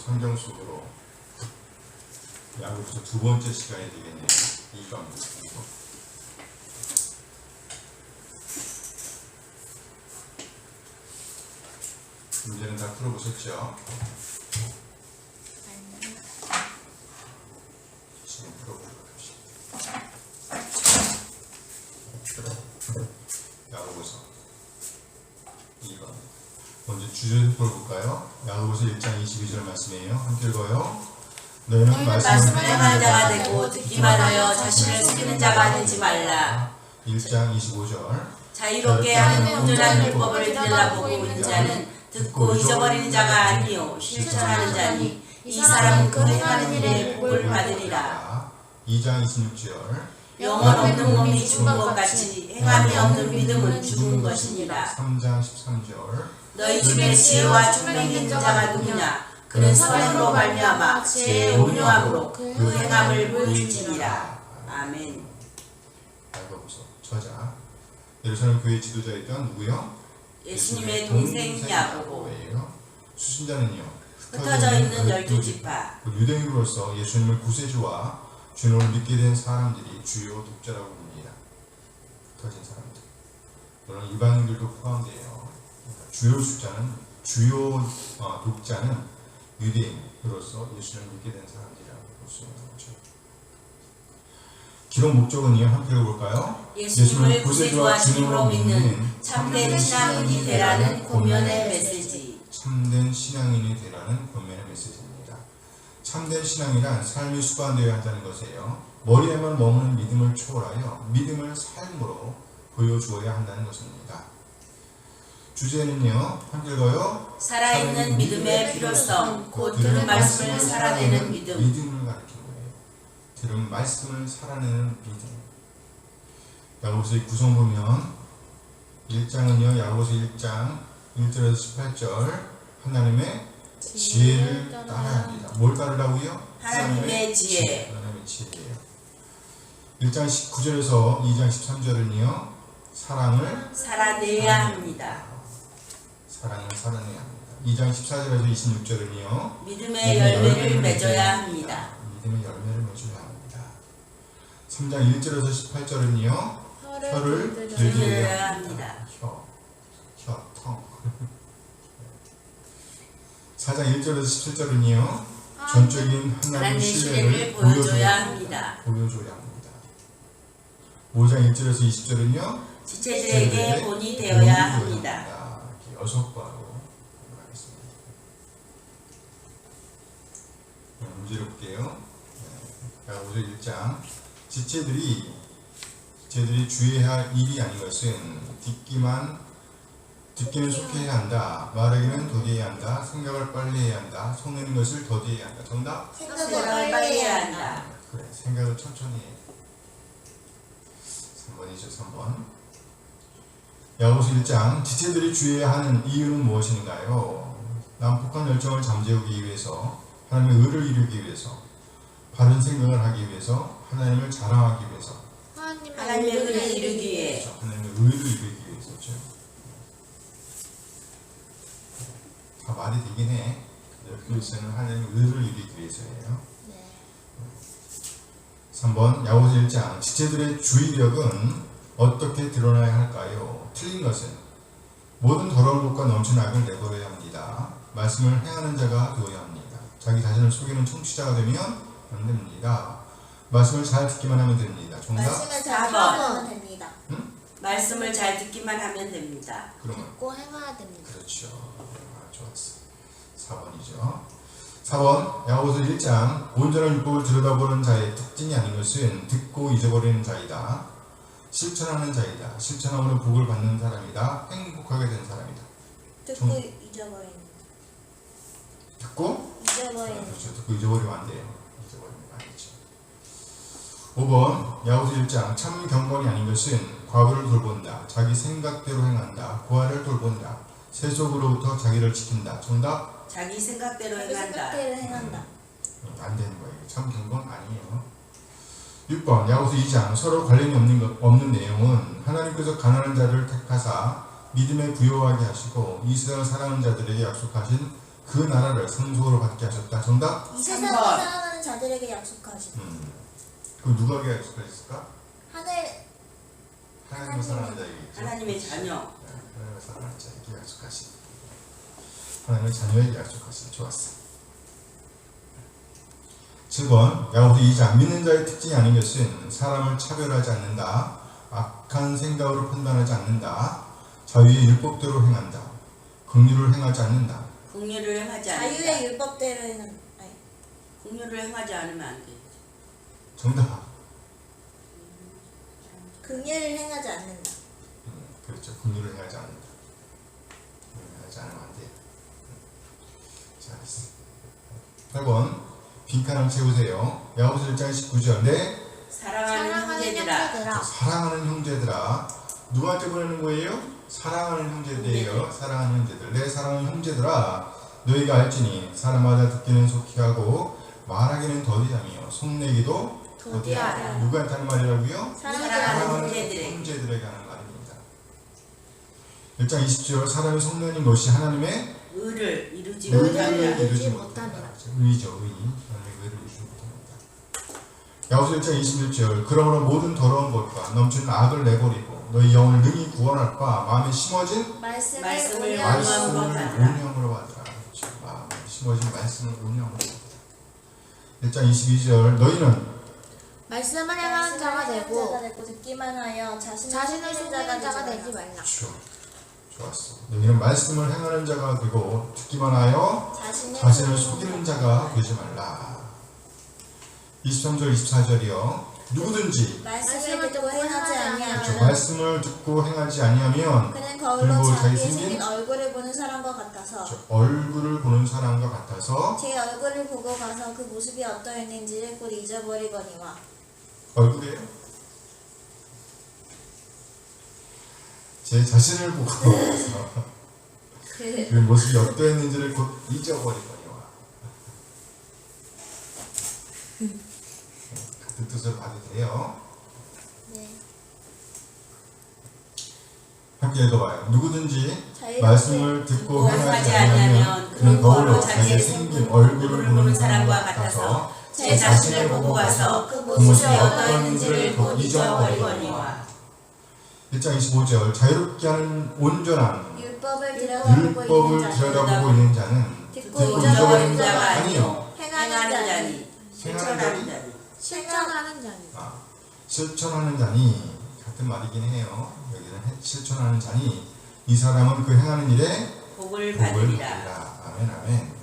성경 속으로 야고보서 두 번째 시간이 되겠네요. 2강부터. 문제는 다 풀어보셨죠? 지금 풀어보도록 합시다. 야고보서 2강. 먼저 주제를 풀어볼까요? 야고보서 1장 22절 말씀이에요. 함께 읽어요. 너희는 말씀을 행하는 자가 되고 듣기만 하여 자신을 속이는 자가 되지 말라. 1장 25절. 자유롭게 하는 온전한 율법을 들여다보고 있는 자는 듣고 잊어버리는 자가 아니요 실천하는 자니 이 사람은 그 행하는 일에 복을 받으리라. 2장 26절. 영혼 없는 몸이 죽은 것 같이 행함이 없는 믿음은 죽은 것이니라. 3장 13절. 너희 중에 지혜와 총명이 있는 자가 누구냐? 그는 선행으로 말미암아 지혜의 온유함으로 그 행함을 보일지니라. 아멘. 야고보서 저자. 예루살렘 교회 지도자였던 누구요? 예수님의 동생 야고보예요. 수신자는요, 흩어져 있는 12지파. 유대인으로서 예수님을 구세주와 주님을 믿게 된 사람들이 주요 독자라고 봅니다. 흩어진 사람들. 물론 이방인들도 포함돼요. 주요 독자는 유대인으로서 예수님을 믿게 된 사람들이라고 볼 수 있는 거죠. 기록 목적은요, 함께 읽어볼까요? 예수님을 구세주와 주님으로 믿는 참된 신앙인이 되라는 고면의 메시지. 참된 신앙인이 되라는 권면의 메시지입니다. 참된 신앙이란 삶이 수반되어야 한다는 것이에요. 머리에만 머무는 믿음을 초월하여 믿음을 삶으로 보여주어야 한다는 것입니다. 주제는요, 함께 읽어요. 살아있는 믿음의 필요성, 곧 들은 말씀을 살아내는 믿음. 믿음을 가르친 거예요. 들은 말씀을 살아내는 믿음. 야고보서의 구성 보면 1장은요, 야고보서 1장 1절에서 18절 하나님의 지혜를 따라야 합니다. 뭘 따르라고요? 하나님의 지혜. 하나님의 지혜예요. 1장 19절에서 2장 13절은요, 사랑을 살아내야 합니다. 사랑을 살아내야 합니다. 2장 14절에서 26절은요, 믿음의 열매를 맺어야 합니다. 믿음의 열매를 맺어야 합니다. 3장 1절에서 18절은요, 혀를 길들여야 합니다. 혀, 텅. 4장 1절에서 17절은요, 전적인 하나님의 신뢰를 보여줘야 합니다. 5장 1절에서 20절은요, 지체들에게 본이 되어야 합니다. 6과로 하겠습니다. 문제를 볼게요. 야고보서 1장. 지체들이 주의해야 할 일이 아닌 것은 듣기는 속해야 한다, 말하기는 더디해야 한다, 생각을 빨리 해야 한다, 손내는 것을 더디해야 한다. 정답? 생각을 빨리 해야 한다. 그래, 생각을 천천히 해. 3번이죠, 3번. 야고보서 1장. 지체들이 주의해야 하는 이유는 무엇인가요? 난폭한 열정을 잠재우기 위해서, 하나님의 의를 이루기 위해서, 바른 생각을 하기 위해서, 하나님을 자랑하기 위해서, 하나님의 의를 이루기 위해. 그렇죠. 하나님의 의를 이루기 위해서죠. 다 말이 되긴 해. 그리스는 하나님의 의를 이루기 위해서예요. 3번 야고보서 1장. 지체들의 주의력은 어떻게 드러나야 할까요? 틀린 것은 모든 더러운 것과 넘치는 악을 내버려야 합니다. 말씀을 행하는 자가 되어야 합니다. 자기 자신을 속이는 청취자가 되면 안 됩니다. 말씀을 잘 듣기만 하면 됩니다. 정답? 말씀을 잘 듣기만 됩니다. 응? 말씀을 잘 듣기만 하면 됩니다. 그러면 듣고 행해야 됩니다. 그렇죠. 좋았어. 4번이죠. 4번 야고보서 1장. 온전한 율법을 들여다보는 자의 특징이 아닌 것은 듣고 잊어버리는 자이다, 실천하는 자이다, 실천함으로 복을 받는 사람이다, 행복하게 된 사람이다. 듣고 잊어버리는. 듣고? 잊어버리는. 그렇죠. 듣고 잊어버리면 안 돼요. 잊어버리면 안 되죠. 5번 야고보서 1장. 참 경건이 아닌 것은 과거를 돌본다, 자기 생각대로 행한다, 고아를 돌본다, 세속으로부터 자기를 지킨다. 정답? 자기 생각대로 행한다. 안 되는 거예요. 참 경건 아니에요. 6번 야고보서 2장. 서로 관련이 없는 내용은 하나님께서 가난한 자를 택하사 믿음에 부요하게 하시고 이 세상을 사랑하는 자들에게 약속하신 그 나라를 상속으로 받게 하셨다. 정답? 이 세상에 삼번. 살아가는 자들에게 약속하시고 그럼 누가 약속하셨을까? 하나님을 사랑하는 자에게. 하나님의 자녀. 하나님을 사랑하는 자에게 약속하신. 하나님의 자녀에게 약속하신. 좋았어. 7번 야고보서 2장 믿는 자의 특징이 아닌 것은 사람을 차별하지 않는다. 악한 생각으로 판단하지 않는다. 자유의 율법대로 행한다. 긍휼을 행하지 않는다. 긍휼을 행하지 않는다. 자유의 율법대로는 아니, 긍휼을 행하지 않으면 안 돼. 정답. 긍휼을 행하지 않는다. 그렇죠. 긍휼을 행하지 않는다. 긍휼을 행하지 않으면 안 돼요. 잘했어. 8번 빈칸을 채우세요. 야고보서 1장 19절 내 사랑하는 형제들아. 사랑하는 형제들아. 누구한테 보내는 거예요? 사랑하는 형제들이에요. 사랑하는 형제들. 내 사랑하는 형제들아. 너희가 알지니 사람마다 듣기는 속히 하고 말하기는 더디하며 속내기도 더디하라. 누구한테 하는 말이라고요? 사랑하는 형제들에게. 형제들에게 하는 말입니다. 1장 20절 사람이 속내는 것이 하나님의 의를 이루지 의를 못하느라. 이루지 못한다. 의죠. 의. 하나님의 의를 이루지 못합니다. 야고보서 1장 26절 그러므로 모든 더러운 것과 넘치는 악을 내버리고 너희 영혼을 능히 구원할 바 마음에 심어진 말씀을 말씀을 온유함으로 받으라. 그렇죠. 마음에 심어진 말씀을 온유함으로 받으라. 1장 22절 너희는 말씀을 행하는 자가 되고 듣기만 하여 자신을 속이는 자가 되지 말라. 그렇죠. 좋았어. 너희는 말씀을 행하는 자가 되고 듣기만 하여 자신을 자신을 속이는 자가 되지 말라. 23절 24절이요. 누구든지 말씀을 듣고 행하지 그렇죠. 아니하면 말씀을 듣고 행하지 아니하면 그는 거울로 그리고 자기의 자기 생긴 얼굴을 보는 사람과 같아서 그렇죠. 얼굴을 보는 사람과 같아서 제 얼굴을 보고 가서 그 모습이 어떠했는지를 곧 잊어버리거니와. 얼굴이에요? 제 자신을 보고 가서 그 모습이 어떠했는지를 곧 잊어버리거니와. 같은 뜻을 봐도 돼요. 네. 함께 읽어봐요. 누구든지 자유롭게 말씀을 듣고 행하지 않으면 그는 거울로 자기의 생긴 얼굴을 보는 사람과 같아서 제 자신을 보고 가서 그 그 모습이 어떠했는지를 어떠했는지를 곧 잊어버리거니와. 1장 25절 자유롭게 하는 온전한 율법을 들여다보고 있는 자는 듣고 듣고 잊어버리는 잊어버리는 자가 자가 아니요 행하는 자니 실천하는 자니. 실천하는 자니. 실천하는 자니 같은 말이긴 해요. 여기는 실천하는 자니 이 사람은 그 행하는 일에 복을 복을 받으리라. 받으리라. 아멘 아멘.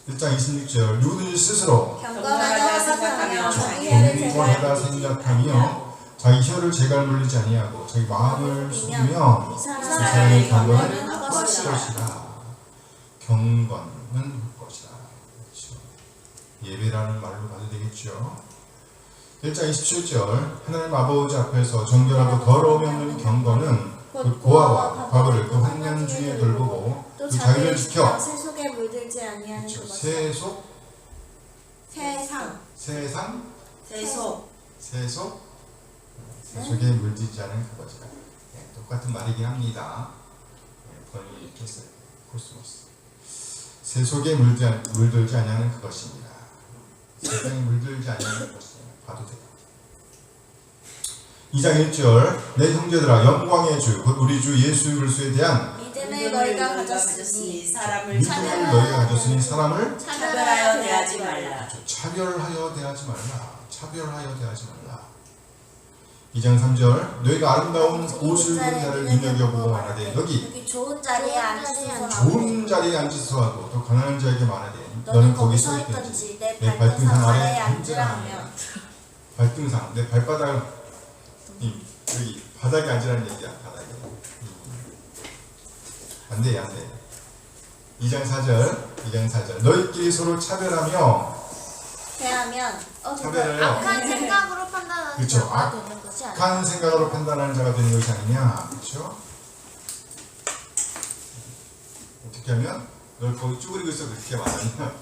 1장 26절 누구든지 스스로 경건하다 생각하며 자기 혀를 경건하다 생각하며 자기 혀를 제갈 물리지 아니하고 자기 마음을 숙이며 이 이 사람의 사람의 경건은 경건은 헛것이라. 헛것이라. 경건은 헛것이라. 그렇죠. 예배라는 말로 봐도 되겠죠. 1장 27절 하나님 아버지 앞에서 정결하고 더러움이 없는 경건은 곧 고아와 과부를 그 환난 중에 돌보고 또 그 자기를 지켜 세속에 물들지 아니하는 그렇죠. 그것이다. 세속 세상 세상 세속. 세속에 물들지 않은 그것이다. 네, 똑같은 말이긴 합니다. 네, 번역이 이렇게 써요. 코스모스. 세속에 물들지 아니하는 그것입니다. 세상에 물들지 아니하는 것입니다. 봐도 돼요. 2장 1절 내 형제들아 영광의 주 곧 우리 주 예수 그리스도에 대한 믿음을 너희가 가졌으니 사람을 믿음을 너희가 가졌으니 사람을 차별하여 대하지 말라. 차별하여 대하지 말라. 차별하여 대하지 말라. 2장 3절 너희가 아름다운 옷을 입은 자를 눈여겨보고 말하되 여기 좋은 자리에 앉으소서 좋은 자리에 앉으서 하고 또 가난한 자에게 말하되 너는 거기 서 있든지 내 내 발등상 아래에 앉으라 하며 발등상 내 발바닥 여기 바닥에 앉으라는 얘기야. 바닥에 안돼 안돼. 2장 4절 너희끼리 서로 차별하며 대하면 차별하여 악한 생각으로 판단하는 그렇죠. 자가 되는 것이 아니라. 악한 생각으로 판단하는 자가 되는 것이 아니냐. 그렇죠? 어떻게 하면 널 거기 쭈그리고 있어 그렇게 말하면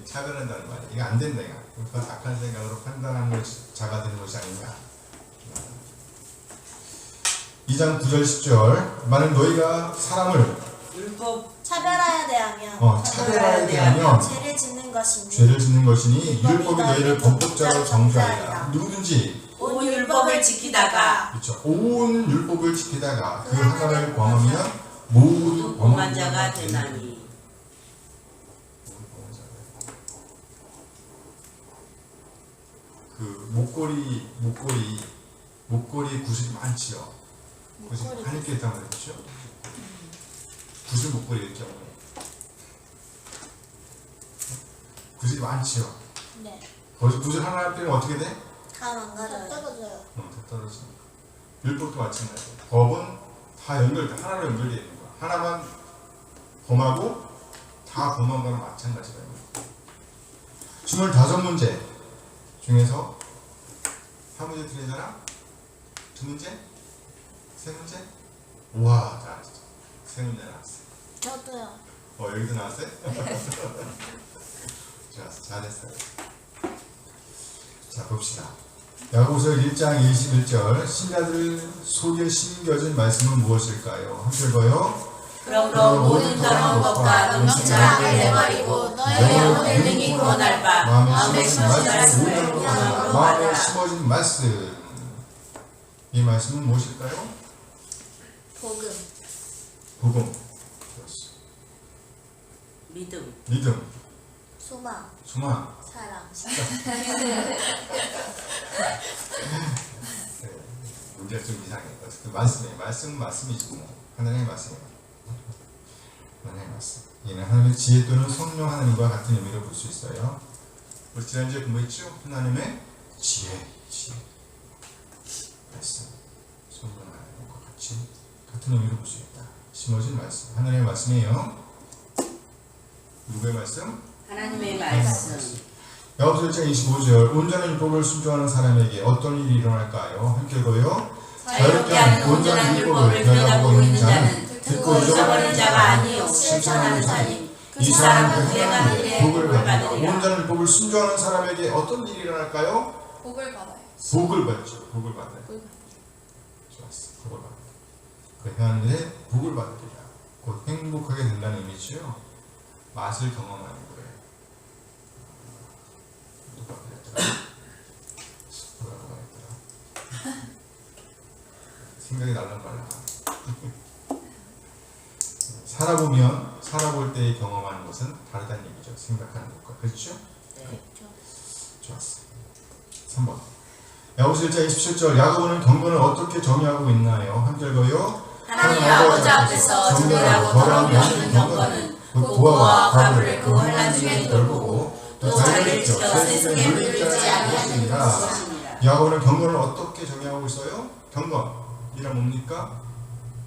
차별한다는 말이야. 이거 안 된다 이거. 그러니까 악한 생각으로 판단하는 자가 되는 것이 아니냐. 2장 9절 10절 만약 너희가 사람을 율법 차별하여 대하며 차별하여 대하며 죄를 짓는 것이니 죄를 짓는 것이니 율법이 너희를 범법자로 정죄하리라. 누구든지 온 율법을 지키다가 그렇죠. 온 율법을 지키다가 그 하나를 범하면 모두 범한 자가 되나니. 그 목걸이 굿이 많지요. 굿이 많이 꼈단 말이죠. 굿을 목걸이 이렇게 하면 굿이 많지요. 네. 거기서 굿을 하나 할 때는 어떻게 돼? 다 망가져요. 떨어져요. 다 떨어지니까. 율법도 마찬가지예요. 법은 다 연결돼. 하나로 연결되어 있는 거야. 하나만 범하고 다 범한 거랑 마찬가지예요. 25문제 중에서 한 문제 틀리잖아? 두 문제? 세 문제? 우와, 잘했어. 세 문제 나왔어. 저도요. 여기도 나왔어요? 좋았어. 잘했어요. 자, 봅시다. 야고보서 1장 21절 신자들을 속에 심겨진 말씀은 무엇일까요? 함께 읽어요. 그러므로 모든 더러운 것과 넘치는 악을 내버리고 너의 영혼을 능히 구원할 바 마음에 심어진 말씀을 구원하고 마음에 받아라. 심어진 말씀. 이 말씀은 무엇일까요? 복음. 복음. 좋았어. 믿음. 소망. 소망. 사랑. 네, 문제가 좀 이상해. 어쨌든 말씀이에요. 말씀이지 뭐. 하나님의 말씀이에요. 하나님의 말씀. 이는 하나님의 지혜 또는 성령 하나님과 같은 의미로 볼 수 있어요. 우리 지난주에 공부했죠? 하나님의 지혜. 말씀. 성령 하나님과 같은 의미로 볼 수 있다. 심어진 말씀. 하나님의 말씀이에요. 누구의 말씀? 하나님의 말씀. 야고보서 1장 25절 온전한 율법을 순종하는 사람에게 어떤 일이 일어날까요? 함께 읽어요. 자유롭게 하는 온전한 율법을 들여다보고 있는 자는 듣고 잊어버린 자가 아니요 실천하는 자니 이 사람은 그 행하는 일에 복을 받으리라. 온전한 율법을 순종하는 사람에게 어떤 일이 일어날까요? 복을 받아요. 복을 받죠. 복을 받아요. 좋았어. 복을 받아요. 그 행하는 일에 복을 받으리라. 곧 행복하게 된다는 의미지요. 맛을 경험하는 거예요. 누가 그랬더라? 생각이 날랑말랑. 살아볼 때 경험하는 것은 다르다는 얘기죠. 생각하는 것과. 그렇죠? 네. 좋았어. 3번. 야고보서 1장 27절 야고보는 경건을 어떻게 정의하고 있나요? 함께 읽어요. 하나님 아버지 앞에서 정결하고 더러움이 없는 경건은 보고와 과부를 그 환난 중에 돌보고 또 자기를 지켜 세상에 물들지 아니하는 것이니라. 야고보는 경건을 어떻게 정의하고 있어요? 경건이란 뭡니까?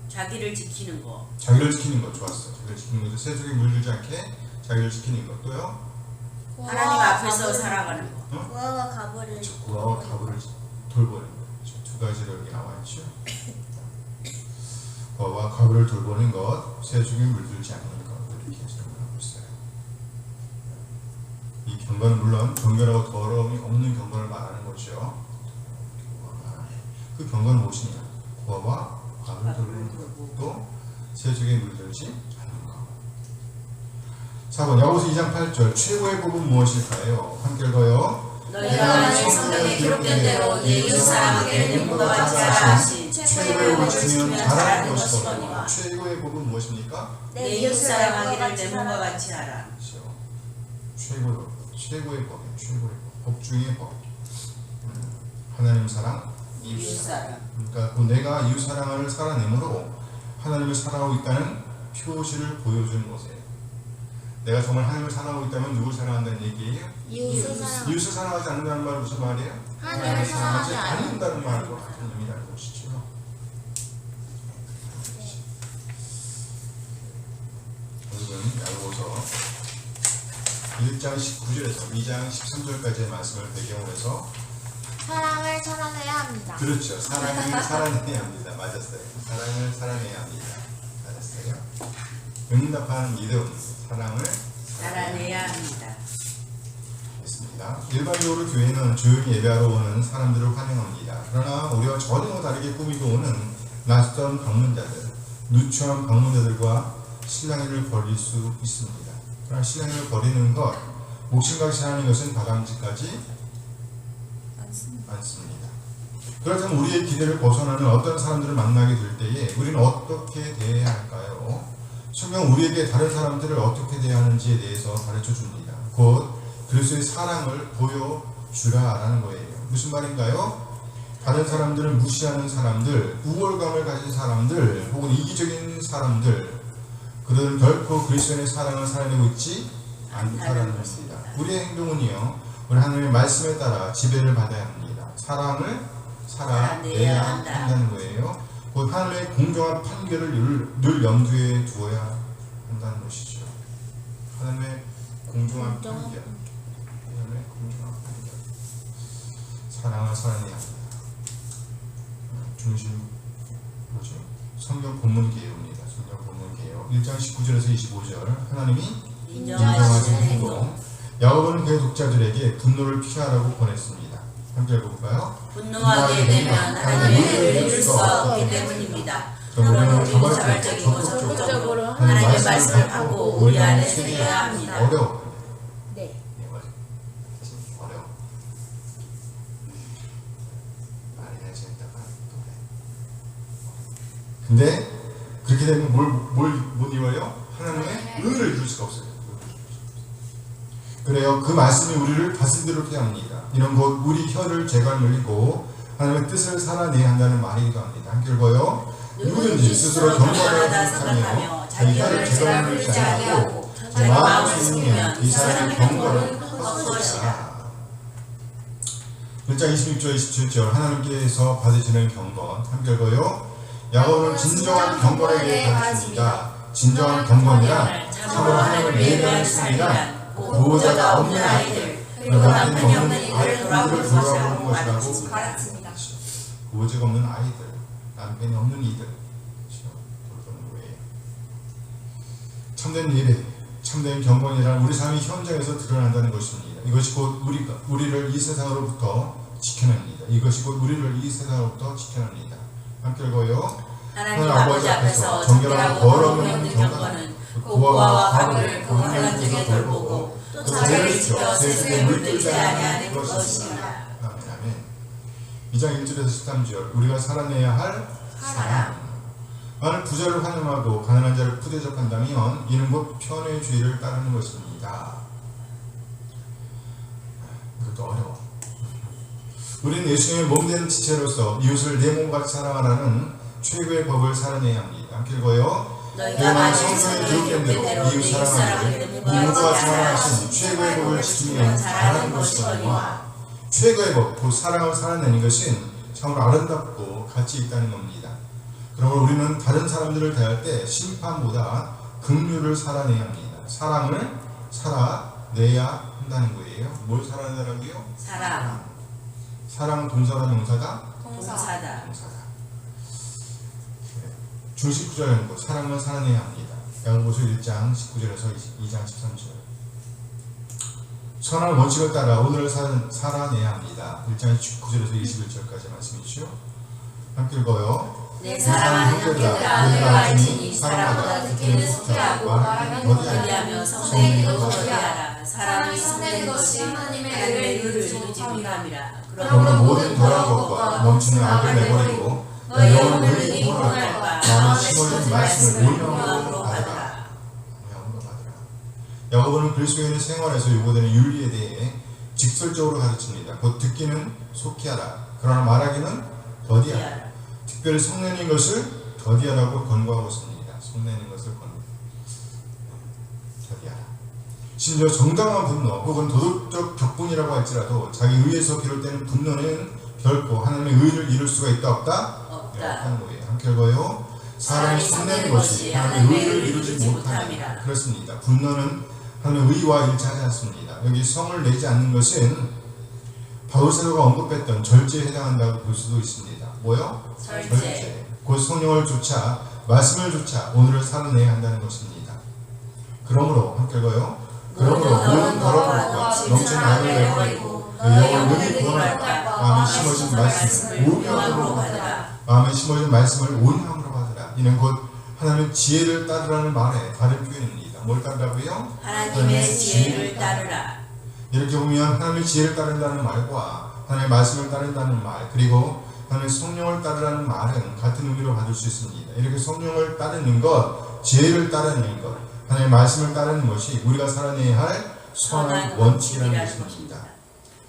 자기를 지키는 거. 자기를 지키는 것. 좋았어. 자기를 지키는 것도 세속에 물들지 않게 자기를 지키는 것. 또요? 하나님 앞에서 살아가는 거. 구하와 가부를 구하와 가부를 돌보는 것. 두 가지로 여기 나와 있죠. 구하와 가부를 돌보는 것, 세속에 물들지 않는 것. 이렇게 설명하고 있어요. 이 경건은 물론 정결하고 더러움이 없는 경건을 말하는 거죠. 그 경건은 무엇이냐? 구하와 가부를 돌보는 것도 세속에 물들지 않는 것. 4번 야고보서 2장 8절 최고의 복은 무엇일까요? 함께 읽어요. 너희가 내 성경에 기록된 대로 내 이웃 사람에게 내 몸과 같이 하라 하신 최고의 복을 지키면 잘하는 것이거니와 것이거니와 최고의 복은 무엇입니까? 내 이웃 사랑하기를 내 몸과 같이 하라. 그렇죠. 최고의 법, 법 중의 법. 하나님 사랑, 이웃 사랑. 그러니까 내가 이웃 사랑을 살아내므로 하나님을 사랑하고 있다는 표시를 보여주는 것이에요. 내가 정말 하나님을 사랑하고 있다면 누굴 사랑한다는 얘기예요? 이웃을 사랑하지 않는다는 말은 무슨 말이에요? 하나님을 사랑하지 않는다는 말과 같은 의미라는 것이죠. 오늘은 야고보서 1장 19절에서 2장 13절까지의 말씀을 배경으로 해서 사랑을 살아내야 합니다. 그렇죠. 사랑을 살아내야 합니다. 맞았어요. 사랑을 살아내야 합니다. 맞았어요. 응답하는 믿음, 사랑을 살아내야 합니다. 있습니다. 일반적으로 교회는 조용히 예배하러 오는 사람들을 환영합니다. 그러나 우리와 전혀 다르게 꾸미고 오는 낯선 방문자들, 누추한 방문자들과 신랑이를 버릴 수 있습니다. 그러나 신랑이를 버리는 것, 몫임같이 하는 것은 바람직하지 않습니다. 그렇다면 우리의 기대를 벗어나는 어떤 사람들을 만나게 될 때에 우리는 어떻게 대해야 할까요? 성경 우리에게 다른 사람들을 어떻게 대해야 하는지에 대해서 가르쳐 줍니다. 곧 그리스도의 사랑을 보여주라라는 거예요. 무슨 말인가요? 다른 사람들을 무시하는 사람들, 우월감을 가진 사람들, 혹은 이기적인 사람들, 그들은 결코 그리스도의 사랑을 살아내고 있지 않다라는 것입니다. 우리의 행동은요, 우리 하나님의 말씀에 따라 지배를 받아야 합니다. 사랑을 살아내야 한다는 거예요. 곧 하나님의 공정한 판결을 늘 염두에 두어야 한다는 것이죠. 하나님의 공정한 판결, 하나님의 공정한 판결, 사랑을 살아내야 합니다. 중심 뭐죠? 성경 본문 개요입니다. 성경 본문 개요. 1장 19절에서 25절. 하나님이 인정하신 행동. 야고보는 그의 독자들에게 분노를 피하라고 보냈습니다. 함께 읽어볼까요? 분노하게 되면 하나님의 은혜를 줄 수 없기 때문입니다. 그러므로 우리는 자발적이고 적극적으로 하나님의 말씀을 받고 우리 안에 새겨야 합니다. 어려워. 네. 어려워. 말이 해야 재밌다고 하는데. 근데 그렇게 되면 못 이뤄요? 하나님의 은혜를 줄 수가 없어요. 그래요. 그 말씀이 우리를 다스리도록 해야 합니다. 이런 것 우리 혀를 제갈 물리고 하나님의 뜻을 살아내야 한다는 말이기도 합니다. 함께 읽어요. 누구든지 스스로 경건하다 생각하며 자기 혀를 제갈 물리지 않고 자기 마음을 숨기면 이 사람의 경건은 헛것이라. 1장 26절 27절 하나님께서 받으시는 경건 함께 읽어요. 야고보는 진정한 경건에 대해 가르칩니다. 진정한 경건이란 참으로 하나님을 예배하는 삶이란 보호자가 없는 아이들 그리고 남편이 없는 이들을 돌아보는 것이라고 가르칩니다. 보호자가 없는 아이들, 남편이 없는 이들 돌보는 거예요. 참된 예배, 참된 경건이란 우리 삶의 현장에서 드러난다는 것입니다. 이것이 곧 우리를 이 세상으로부터 지켜냅니다. 이것이 곧 우리를 이 세상으로부터 지켜냅니다. 함께 읽어요. 하나님 아버지 앞에서 정결하고 더러움이 없는 경건은 고아와 가부를 그 환난 중에 돌보고 또 자기를 지켜 세상에 물들지 아니하는 것입니다. 아멘. 2장 1절에서 13절 우리가 살아내야 할 사랑. 만일 부자를 환영하고 가난한 자를 푸대접한다면 이는 곧 편의주의를 따르는 것입니다. 그것도 어려워. 우리는 예수님의 몸된 지체로서 이웃을 내 몸같이 사랑하라는 최고의 법을 살아내야 합니다. 함께 읽어요. 너희가 만일 성경의 기록된 대로 이웃 사랑하되 이웃과 사랑하신 최고의 법을 지키면 잘하는 것이거니와 최고의 법, 곧 사랑을 살아내는 것은 참으로 아름답고 가치 있다는 겁니다. 그러므로 우리는 다른 사람들을 대할 때 심판보다 긍휼을 살아내야 합니다. 사랑을 살아내야 한다는 거예요. 뭘 살아내라고요? 사랑. 사랑은 동사다 명사다? 동사다. 중심 구절은 것 사랑을 살아내야 합니다. 야고보서 1장 19절에서 2장 13절. 선한 원칙을 따라 오늘을 살아내야 합니다. 1장 19절에서 21절까지 말씀이시죠. 함께 읽어요. 내 사랑하는 형제들아 내가 알지니 사랑보다 듣기는 속죄하고 말하기는 더디하며 성내기도 더디하라. 사람이 성내는 것이 하나님의 의를 이루지 못함이라. 그러므로 모든 더러운 것과 넘치는 악을 내버리고 너희 영혼을 능히 구원할 바 마음에 심어진 말씀을 온유함으로 받으라. 야고보는 그리스도인의 생활에서 요구되는 윤리에 대해 직설적으로 가르칩니다. 곧 듣기는 속히하라. 그러나 말하기는 더디하라. 특별히 성내는 것을 더디하라고 권고하고 있습니다. 성내는 것을 더디하라. 심지어 정당한 분노 혹은 도덕적 격분이라고 할지라도 자기 의에서 비롯되는 분노는 결코 하나님의 의를 이룰 수가 있다 없다? 없다는 거예요. 함께 읽어요. 사람이 성내는 것이 하나님의 의를 이루지 못함이라. 그렇습니다. 분노는 하나님의 의와 일치하지 않습니다. 여기 성을 내지 않는 것은 바울 사도가 언급했던 절제에 해당한다고 볼 수도 있습니다. 뭐요? 절제. 곧 성령을 쫓아 말씀을 쫓아 오늘을 살아내야 한다는 것입니다. 그러므로 함께 읽어요. 그러므로 모든 더러운 것과 넘치는 악을 내버리고 너희 영혼을 구원할 바 마음에 심어진 말씀을 온유함으로 받으라. 마음에 심어진 말씀을 온유함으로 받으라. 이는 곧 하나님의 지혜를 따르라는 말에 다른 표현입니다. 뭘 따르라고요? 하나님의 지혜를 따르라. 이렇게 보면 하나님의 지혜를 따른다는 말과 하나님의 말씀을 따른다는 말, 그리고 하나님의 성령을 따르라는 말은 같은 의미로 받을 수 있습니다. 이렇게 성령을 따르는 것, 지혜를 따르는 것, 하나님의 말씀을 따르는 것이 우리가 살아내야 할 선한 원칙이라는 것입니다.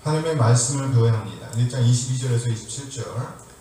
하나님의 말씀을 배워야 합니다. 1장 22절에서 27절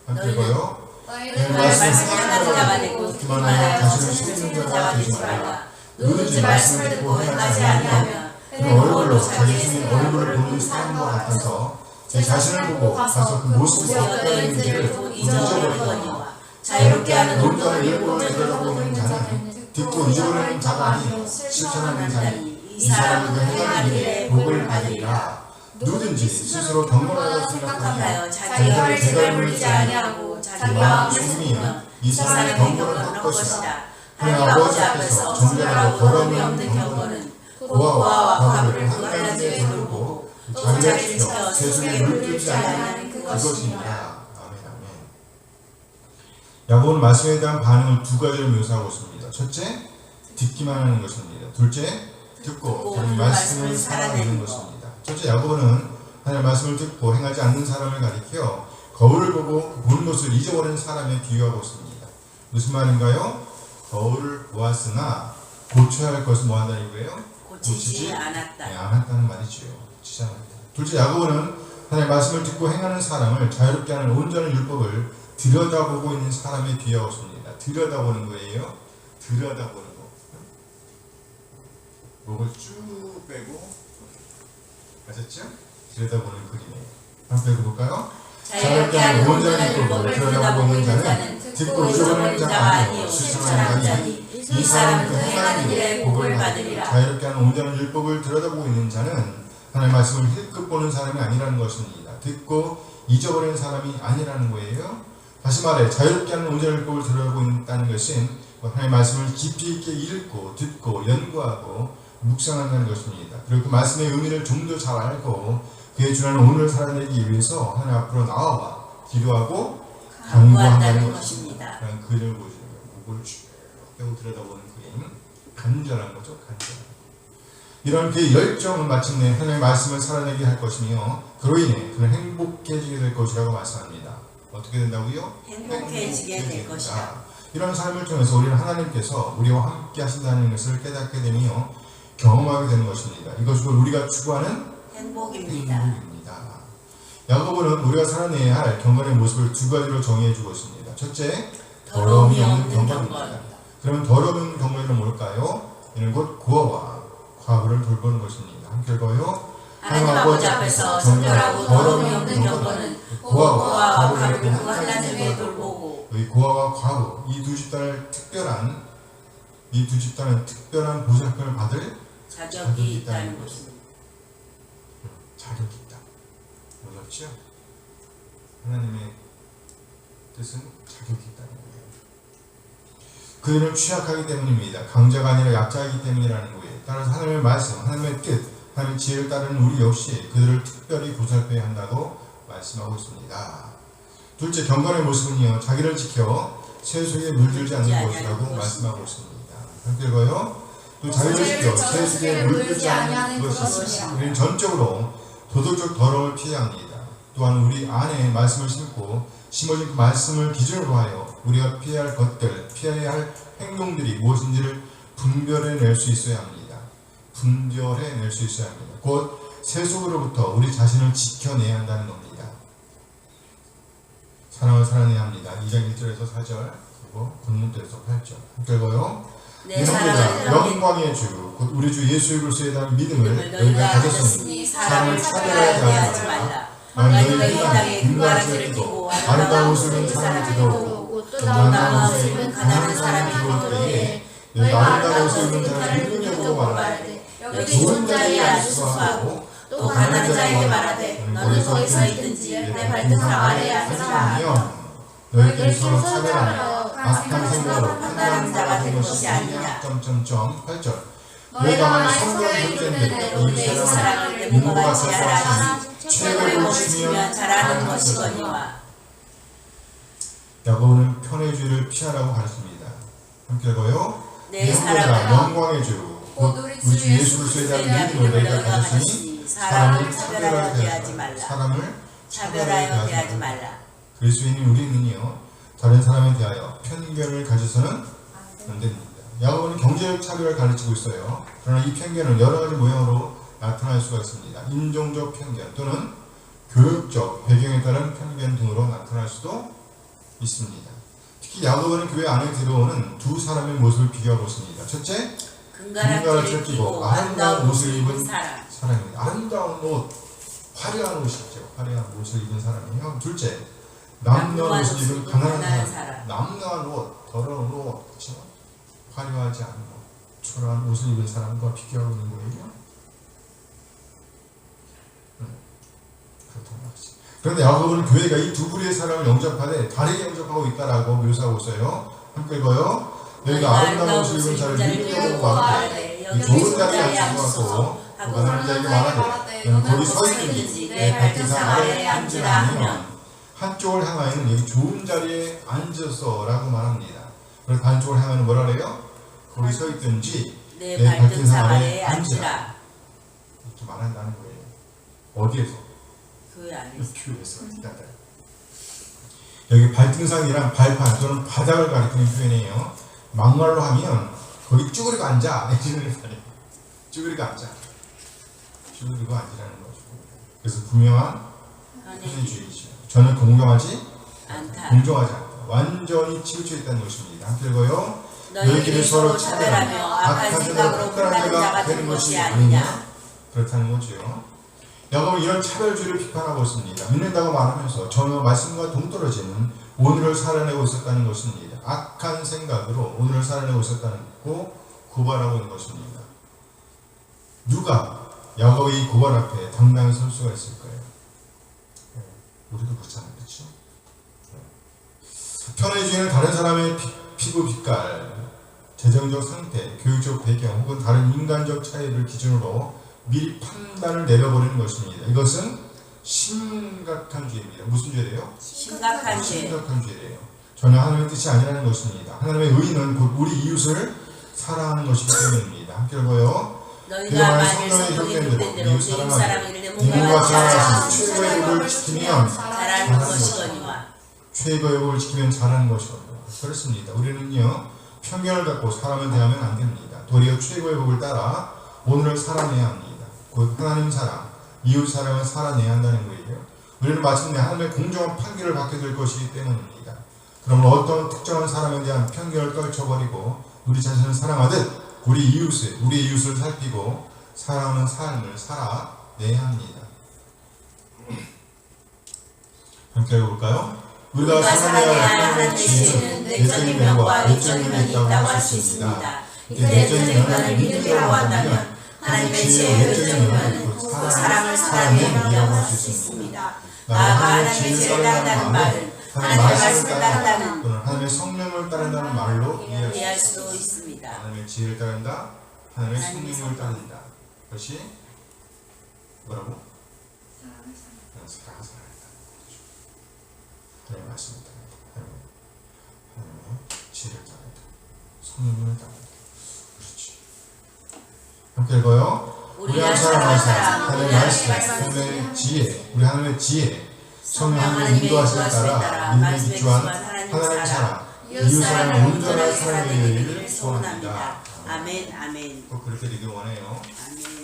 함께 읽어요. 너희는 말씀을 하는 자가 되고 듣기만 하여 자신을 속이는 자가 되지 말라. 누구든지 말씀을 듣고 행하지 아니하면 그는 얼굴로 자기 중에 얼굴을 보는 사람과 같아서 제 자신을 보고 가서 그 모습이 어떠한지를 잊어버리거니와 자유롭게 하는 온전한 율법을 들여다보는 자는 듣고 잊어버리는 자가 아니요 실천하는 자니 이 사람은 그 행하는 일에 복을 받으리라. 누구든지 스스로 경건하다고 생각하여 자기 혀를 제발 물리지 아니하고 자기 마음을 숨기면 이 사람의 경건은 할 것이다. 하나님 아버지 앞에서 정결하고 더러움이 없는 경건은 고아와 과부를 구하는 자에 돌보고 또 자기를 지켜 세속에 물들지 아니하는 그것이니라. 아멘, 아멘. 야고보는 말씀에 대한 반응을 두 가지로 묘사하고 있습니다. 첫째, 듣기만 하는 것입니다. 둘째, 듣고 하나님 말씀을 살아내는 것입니다. 첫째, 야고보는 하나님 말씀을 듣고 행하지 않는 사람을 가리켜 거울을 보고 보는 것을 잊어버리는 사람에 비유하고 있습니다. 무슨 말인가요? 거울을 보았으나 고쳐야 할 것은 뭐 한다는 거예요? 고치지 않았다. 네, 않았다는 말이죠. 고치지 않았다. 둘째, 야고보는 하나님의 말씀을 듣고 행하는 사람을 자유롭게 하는 온전한 율법을 들여다보고 있는 사람에 비유하고 있습니다. 들여다보는 거예요. 들여다보는 거. 목을 쭉 빼고, 아셨죠? 들여다보는 그림이에요. 한번 읽어볼까요? 자유롭게 하는 온전한 율법을 들여다보고 있는 자는 듣고 잊어버리는 자가 아니요 실천하는 자니 이 사람은 그 행하는 일에 복을 받으리라. 자유롭게 하는 온전한 율법을 들여다보고 있는 자는 하나님의 말씀을 힐끗 보는 사람이 아니라는 것입니다. 듣고 잊어버리는 사람이 아니라는 거예요. 다시 말해 자유롭게 하는 온전한 율법을 들여다보고 있다는 것은 하나님의 말씀을 깊이 있게 읽고 듣고 연구하고 묵상한다는 것입니다. 그리고 그 말씀의 의미를 좀 더 잘 알고 그에 준하는 오늘을 살아내기 위해서 하나님 앞으로 나와봐 기도하고 간구한다는 것입니다. 그런 그림을 보시는 거예요. 목을 쭉 빼고 들여다보는 그림. 간절한 거죠. 간절한 거. 이런 그의 열정은 마침내 하나님의 말씀을 살아내게 할 것이며 그로 인해 그는 행복해지게 될 것이라고 말씀합니다. 어떻게 된다고요? 행복해지게 될 것이다. 이런 삶을 통해서 우리는 하나님께서 우리와 함께 하신다는 것을 깨닫게 되며 경험하게 되는 것입니다. 이것이 우리가 추구하는 행복입니다. 야고보는 우리가 살아내야 할 경건의 모습을 두 가지로 정의해주고 있습니다. 첫째, 더러움이 없는 경건입니다. 그러면 더러움 없는 경건은 뭘까요? 이는 곧 고아와 과부를 돌보는 것입니다. 함께 읽어요. 하나님 아버지 앞에서 정결하고 더러움이 없는 경건은 고아와 과부를 구하는 자에게 돌보고 이 고아와 과부 이 두 집단은 특별한 보살핌을 받을 자격이 있다는 것입니다. 자격이 있다. 어렵죠? 하나님의 뜻은 자격이 있다는 거예요. 그들은 취약하기 때문입니다. 강자가 아니라 약자이기 때문이라는 거예요. 따라서 하나님의 말씀, 하나님의 뜻, 하나님의 지혜를 따르는 우리 역시 그들을 특별히 보살펴야 한다고 말씀하고 있습니다. 둘째, 경건의 모습은요, 자기를 지켜 세속에 물들지 않는 것이라고 말씀하고 있습니다. 함께 읽어요. 또 자기를 지켜 세속에 물들지 않는 것이다. 우리는 전적으로 도덕적 더러움을 피해야 합니다. 또한 우리 안에 말씀을 심고 심어진 그 말씀을 기준으로 하여 우리가 피해야 할 것들, 피해야 할 행동들이 무엇인지를 분별해낼 수 있어야 합니다. 분별해낼 수 있어야 합니다. 곧 세속으로부터 우리 자신을 지켜내야 한다는 겁니다. 사랑을 살아내야 합니다. 2장 1절에서 4절 그리고 본문에서 8절 함께 읽어요. 내 형제자 영광의 주 곧 우리 주 예수의 그리스도에 대한 믿음을 너희가 가졌으니 사람을 차별하지 말라. 만일 너희 땅에 금가지를 끼고 아름다운 옷을 입은 사람이 들어오고 또 아름다운 옷을 입은 가난한 사람이 들어올 때에 너희 아름다운 옷을 입은 자를 눈여보고 말하되 여기 좋은 자리에 앉으소서 하고 또 가난한 자에게 말하되 너는 거기서 있든지 내 발등상 아래에 앉으라. 너희들이 서로 차별하며 악한 생각으로 판단하는 자가 된 것이 아니냐. 8절 너희가 만약 성경을 듣는데 이 사랑을 내 몸과 같이 하라니 책을 고치면 잘하는 것이거니와. 야고보는 편의주의를 피하라고 가르칩니다. 함께 읽어요. 내 형제들아 사랑을 영광의 주 곧 우리 주 예수 그리스도에 대한 믿음을 너희가 가졌으니 사람을 차별하여 대하지 말라. 사람을 차별하여 대하지 말라. 그리스도인인 우리는요 다른 사람에 대하여 편견을 가져서는 안 됩니다. 야고보는 경제적 차별을 가르치고 있어요. 그러나 이 편견은 여러 가지 모양으로 나타날 수가 있습니다. 인종적 편견 또는 교육적 배경에 따른 편견 등으로 나타날 수도 있습니다. 특히 야고보는 교회 안에 들어오는 두 사람의 모습을 비교하고 있습니다. 첫째, 금가락지를 끼고 아름다운 옷을 입은 사람입니다. 아름다운 옷, 화려한 옷이죠. 화려한 옷을 입은 사람이에요. 둘째, 남루한 옷을 입은 가난한 사람. 남루한 옷, 더러운 옷, 그렇죠? 화려하지 않은 옷, 초라한 옷을 입은 사람과 비교하고 있는 거예요. 그렇다는 것이죠. 그런데 야고보는 교회가 이 두 부류의 사람을 영접하되 다르게 영접하고 있다라고 묘사하고 있어요. 함께 읽어요. 너희가 아름다운 옷을 입은 자를 믿고 말하되 좋은 자리에 앉아서 가난한 자에게 말하되 너는 거기 서 있는지 내 발등상 아래에 앉으라 하면 한쪽을 향하여는 여기 좋은 자리에 앉아서 라고 말합니다. 그래서 반쪽을 향하여는 뭐라 그래요? 거기 서 있든지 내 발등상 아래에 앉으라 이렇게 말한다는 거예요. 어디에서? 교회 안에서. 교회에서. 여기 발등상이란 발판 또는 바닥을 가리키는 표현이에요. 막말로 하면 거기 쭈그리고 앉아. 쭈그리고 앉아. 쭈그리고 앉으라는 것이고. 그래서 분명한 편의주의죠. 전혀 공정하지 않다. 공정하지 않다. 완전히 치우쳐 있다는 것입니다. 함께 읽어요. 너희끼리 서로 차별하며 악한 생각으로 판단하는 자가 되는 것이 아니냐. 그렇다는 거죠. 야고보는 이런 차별주의를 비판하고 있습니다. 믿는다고 말하면서 전혀 말씀과 동떨어지는 오늘을 살아내고 있었다는 것입니다. 악한 생각으로 오늘을 살아내고 있었다는 거 고발하고 있는 것입니다. 누가 야고보의 이 고발 앞에 당당히 설 수가 있을까요? 우리도 그렇잖아요. 그렇죠? 편의주의는 다른 사람의 피부 빛깔, 재정적 상태, 교육적 배경 혹은 다른 인간적 차이를 기준으로 미리 판단을 내려버리는 것입니다. 이것은 심각한 죄입니다. 무슨 죄래요? 심각한 죄. 심각한 죄래요. 전혀 하나님의 뜻이 아니라는 것입니다. 하나님의 의는 곧 우리 이웃을 사랑하는 것이기 때문입니다. 함께 읽어요. 너희가 만일 성경에 된 대로 이웃 사랑을 내 몸과 같이 최고의 법을 지키면 잘하는 것이거니와 최고의 법을 지키면 잘하는 것이거니와. 그렇습니다. 우리는요 편견을 갖고 사람을 대하면 안 됩니다. 도리어 최고의 법을 따라 오늘을 살아내야 합니다. 곧 하나님 사랑, 이웃 사랑을 살아내야 한다는 거예요. 우리는 마침내 하나님의 공정한 판결을 받게 될 것이기 때문입니다. 그러면 어떤 특정한 사람에 대한 편견을 떨쳐버리고 우리 자신을 사랑하듯 우리의 이웃을 살피고 사랑하는 삶을 살아내야 합니다. 함께 해볼까요? 우리가 살아내야 할 하나님의 지혜는 내적인 면과 외적인 면이 있다고 할 수 있습니다. 내적인 면을 믿으려고 한다면 하나님의 지혜의 외적인 면은 그 사랑을 살아내야라고 할 수 있습니다. 나아가 하나님의 지혜를 따른다는 말은 하나님의 말씀을 따른다는 또는 하나님의 성령을 따른다는 말로 이해할 수도 있습니다. 하나님의 지혜를 따른다, 하나님의 성령을 따른다. 그것이 뭐라고? 사랑을 살아낸다. 하나님의 말씀을 따른다. 하나님의 지혜를 따른다. 성령을 따른다. 그렇지. 함께 읽어요. 우리 한 사람 하나님의 말씀, 하나님의 지혜, 우리 하나님의 지혜, 성령 하나님의 인도하심에 따라 믿음에 기초한 하나님의 사랑, 이웃 사랑을 온전한 사랑의 일을 소원합니다. 아멘, 아멘. 꼭 그렇게 되길 원해요. 아멘.